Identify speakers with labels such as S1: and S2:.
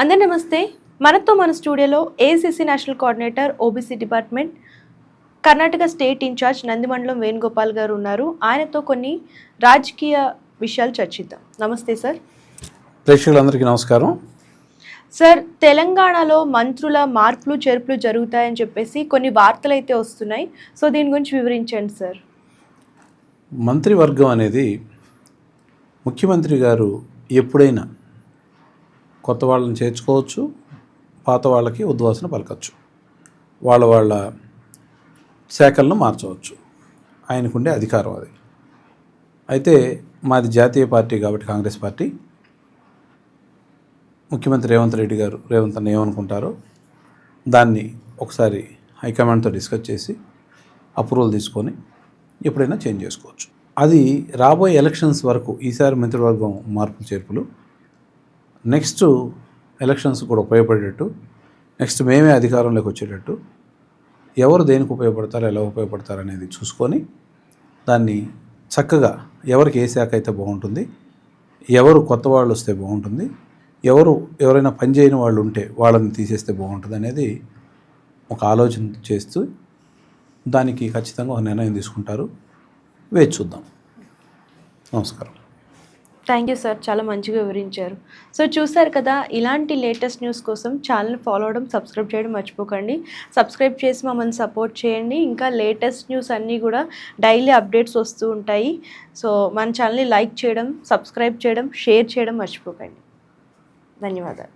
S1: అందరూ నమస్తే. మనతో మన స్టూడియోలో AICC national coordinator OBC department Karnataka state incharge Nandimandalam Venugopal గారు ఉన్నారు. ఆయనతో కొన్ని రాజకీయ విషయాలు చర్చిద్దాం. నమస్తే సార్.
S2: ప్రేక్షకులందరికీ నమస్కారం.
S1: సార్, తెలంగాణలో మంత్రుల మార్పులు చేర్పులు జరుగుతాయని చెప్పేసి కొన్ని వార్తలు అయితే వస్తున్నాయి. సో దీని గురించి వివరించండి సార్.
S2: మంత్రివర్గం అనేది ముఖ్యమంత్రి గారు ఎప్పుడైనా కొత్త వాళ్ళని చేర్చుకోవచ్చు, పాత వాళ్ళకి ఉద్వాసన పలకచ్చు, వాళ్ళ శాఖలను మార్చవచ్చు. ఆయనకుండే అధికారం అది. అయితే మాది జాతీయ పార్టీ కాబట్టి కాంగ్రెస్ పార్టీ, ముఖ్యమంత్రి రేవంత్ అన్న ఏమనుకుంటారో దాన్ని ఒకసారి హైకమాండ్తో డిస్కస్ చేసి అప్రూవల్ తీసుకొని ఎప్పుడైనా చేంజ్ చేసుకోవచ్చు. అది రాబోయే ఎలక్షన్స్ వరకు ఈసారి మంత్రివర్గం మార్పులు చేర్పులు నెక్స్ట్ ఎలక్షన్స్ కూడా ఉపయోగపడేటట్టు, నెక్స్ట్ మేమే అధికారంలోకి వచ్చేటట్టు ఎవరు దేనికి ఉపయోగపడతారో ఎలా ఉపయోగపడతారు అనేది చూసుకొని దాన్ని చక్కగా ఎవరికి ఏ శాఖ అయితే బాగుంటుంది, ఎవరు కొత్త వాళ్ళు వస్తే బాగుంటుంది, ఎవరైనా పనిచేయని వాళ్ళు ఉంటే వాళ్ళని తీసేస్తే బాగుంటుంది అనేది ఒక ఆలోచన చేస్తూ దానికి ఖచ్చితంగా ఒక నిర్ణయం తీసుకుంటారు. వేచి చూద్దాం. నమస్కారం.
S1: థ్యాంక్ యూ సార్, చాలా మంచిగా వివరించారు. సో చూసారు కదా, ఇలాంటి లేటెస్ట్ న్యూస్ కోసం ఛానల్ ఫాలో అవడం, సబ్స్క్రైబ్ చేయడం మర్చిపోకండి. సబ్స్క్రైబ్ చేసి మమ్మల్ని సపోర్ట్ చేయండి. ఇంకా లేటెస్ట్ న్యూస్ అన్నీ కూడా డైలీ అప్డేట్స్ వస్తూ ఉంటాయి. సో మన ఛానల్ని లైక్ చేయడం, సబ్స్క్రైబ్ చేయడం, షేర్ చేయడం మర్చిపోకండి. ధన్యవాదాలు.